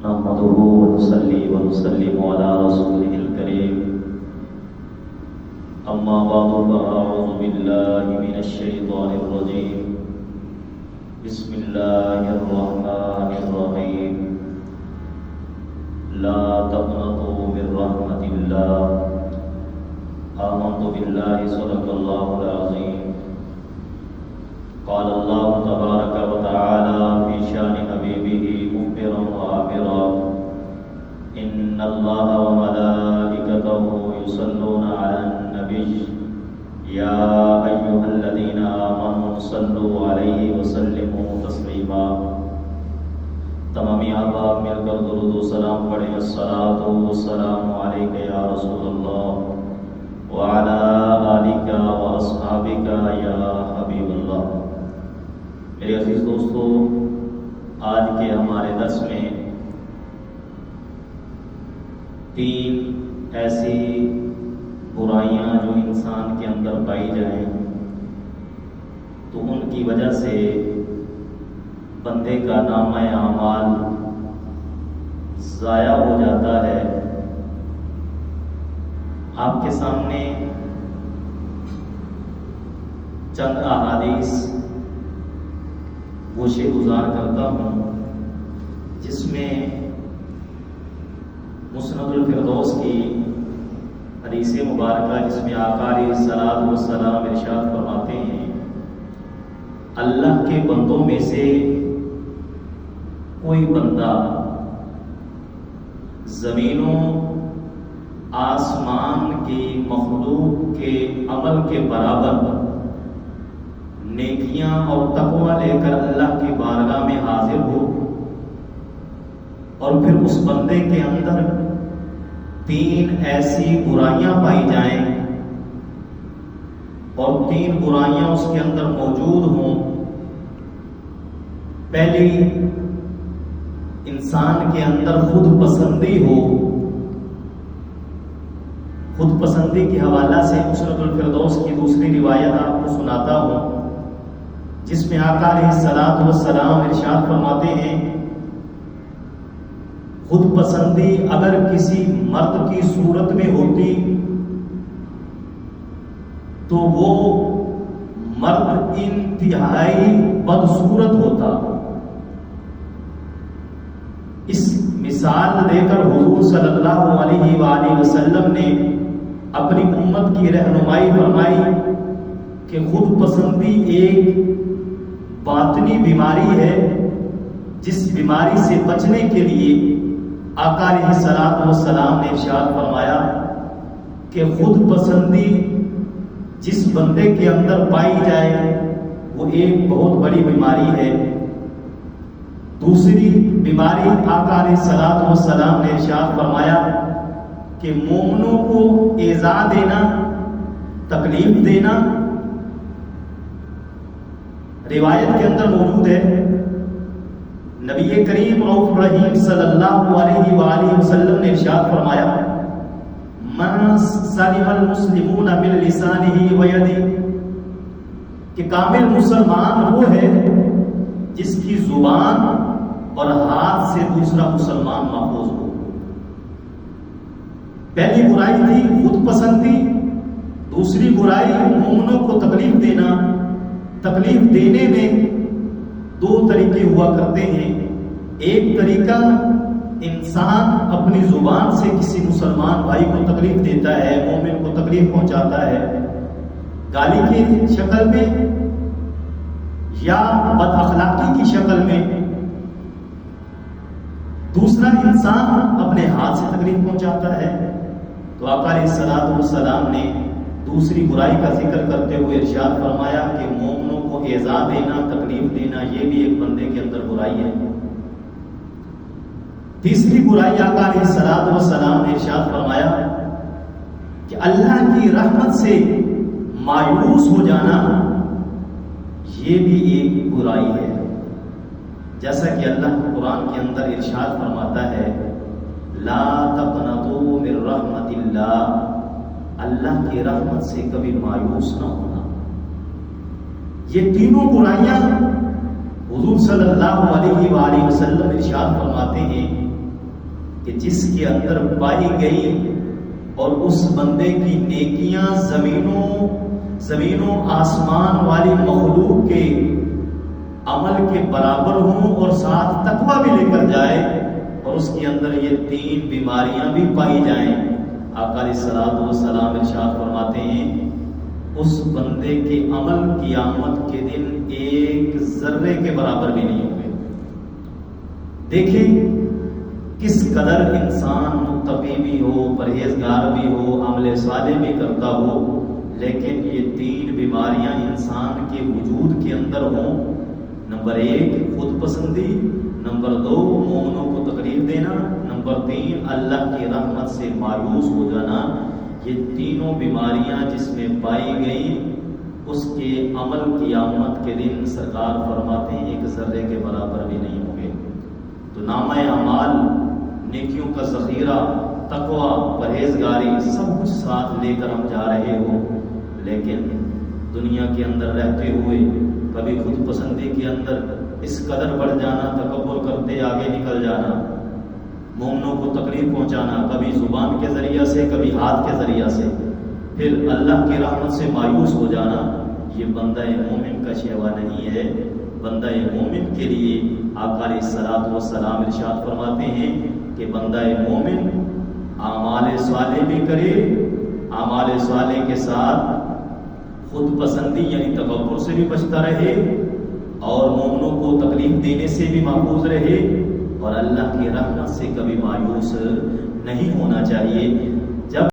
نحمده ونصلي ونسلم على رسوله الكريم أما بعد فأعوذ بالله من الشيطان الرجيم بسم الله الرحمن الرحيم لا تقنطوا من رحمة الله آمنت بالله صدق الله العظيم قال الله تبارك وتعالى في شان حبيبه مخبرا وآمرا إن الله وملائكته يصلون على النبي يا أيها الذين آمنوا صلوا عليه وسلموا تسليما تمامی آباب مل کر درود و سلام پڑھیں الصلاۃ والسلام علیک یا رسول اللہ وعلی آلک واصحابک یا حبیب اللہ۔ میرے عزیز دوستو، آج کے ہمارے درس میں تین ایسی برائیاں جو انسان کے اندر پائی جائیں تو ان کی وجہ سے بندے کا نامہ اعمال ضائع ہو جاتا ہے۔ آپ کے سامنے چند احادیث گوشے گزار کرتا ہوں جس میں مسند الفردوس کی حدیث مبارکہ جس میں آقا علیہ الصلوۃ والسلام ارشاد فرماتے ہیں اللہ کے بندوں میں سے کوئی بندہ زمینوں آسمان کی مخلوق کے عمل کے برابر نیکیاں اور تقوی لے کر اللہ کی بارگاہ میں حاضر ہو اور پھر اس بندے کے اندر تین ایسی برائیاں پائی جائیں اور تین برائیاں اس کے اندر موجود ہوں۔ پہلی، انسان کے اندر خود پسندی ہو۔ خود پسندی کے حوالہ سے مسند الفردوس کی دوسری روایت آپ کو سناتا ہوں جس میں آقا علیہ الصلوۃ والسلام ارشاد فرماتے ہیں خود پسندی اگر کسی مرد کی صورت میں ہوتی تو وہ مرد انتہائی بدصورت ہوتا۔ اس مثال دے کر حضور صلی اللہ علیہ وآلہ وسلم نے اپنی امت کی رہنمائی فرمائی کہ خود پسندی ایک باطنی بیماری ہے جس بیماری سے بچنے کے لیے آقا علیہ الصلوۃ والسلام نے ارشاد فرمایا کہ خود پسندی جس بندے کے اندر پائی جائے وہ ایک بہت بڑی بیماری ہے۔ دوسری بیماری آقا علیہ الصلوۃ والسلام نے ارشاد فرمایا کہ مومنوں کو ایذا دینا، تکلیف دینا۔ روایت کے اندر موجود ہے نبی کریم رؤوف رحیم صلی اللہ علیہ وآلہ وسلم نے ارشاد فرمایا من سلم المسلمون من لسانہ ویدہ، کہ کامل مسلمان وہ ہے جس کی زبان اور ہاتھ سے دوسرا مسلمان محفوظ ہو۔ پہلی برائی تھی خود پسندی، دوسری برائی مومنوں کو تکلیف دینا۔ تکلیف دینے میں دو طریقے ہوا کرتے ہیں۔ ایک طریقہ انسان اپنی زبان سے کسی مسلمان بھائی کو تکلیف دیتا ہے، مومن کو تکلیف پہنچاتا ہے، گالی کی شکل میں یا بد اخلاقی کی شکل میں۔ دوسرا انسان اپنے ہاتھ سے تکلیف پہنچاتا ہے۔ تو آقا علیہ الصلوۃ والسلام نے دوسری برائی کا ذکر کرتے ہوئے ارشاد فرمایا کہ مومنوں کو ایذا دینا، تکلیف دینا، یہ بھی ایک بندے کے اندر برائی ہے۔ تیسری برائی آقا علیہ الصلوۃ والسلام نے ارشاد فرمایا کہ اللہ کی رحمت سے مایوس ہو جانا، یہ بھی ایک برائی ہے۔ جیسا کہ اللہ قرآن کے اندر ارشاد فرماتا ہے لا تقنطوا من رحمت اللہ، اللہ کی رحمت سے کبھی مایوس نہ ہونا۔ یہ تینوں برائیاں حضور صلی اللہ علیہ وآلہ وسلم ارشاد فرماتے ہیں کہ جس کے اندر پائی گئی اور اس بندے کی نیکیاں زمین و آسمان والی مخلوق کے عمل کے برابر ہوں اور ساتھ تقویٰ بھی لے کر جائے اور اس کے اندر یہ 3 بیماریاں بھی پائی جائیں، آقا علیہ الصلوۃ والسلام ارشاد فرماتے ہیں اس بندے کے عمل قیامت کے دن ایک ذرے کے برابر بھی نہیں ہوں گے۔ دیکھیں کس قدر انسان متقی بھی ہو، پرہیزگار بھی ہو، عمل صالح بھی کرتا ہو، لیکن یہ 3 بیماریاں انسان کے وجود کے اندر ہوں۔ نمبر 1 خود پسندی، نمبر 2 مومنوں کو تکلیف دینا، نمبر 3 اللہ کی رحمت سے مایوس ہو جانا۔ یہ تینوں بیماریاں جس میں پائی گئی اس کے عمل قیامت کے دن سرکار فرماتے ہیں ایک ذرے کے برابر بھی نہیں ہوں گے۔ تو نامہ اعمال، نیکیوں کا ذخیرہ، تقویٰ، پرہیزگاری سب کچھ ساتھ لے کر ہم جا رہے ہوں، لیکن دنیا کے اندر رہتے ہوئے کبھی خود پسندی کے اندر اس قدر بڑھ جانا، تکبر کرتے آگے نکل جانا، مومنوں کو تکلیف پہنچانا، کبھی زبان کے ذریعہ سے کبھی ہاتھ کے ذریعہ سے، پھر اللہ کی رحمت سے مایوس ہو جانا، یہ بندہ مومن کا شیوا نہیں ہے۔ بندہ مومن کے لیے آقا علیہ الصلوۃ والسلام ارشاد فرماتے ہیں کہ بندہ مومن اعمال صالح بھی کرے، اعمال صالح کے ساتھ خود پسندی یعنی تکبر سے بھی بچتا رہے اور مومنوں کو تکلیف دینے سے بھی محفوظ رہے اور اللہ کی رحمت سے کبھی مایوس نہیں ہونا چاہیے۔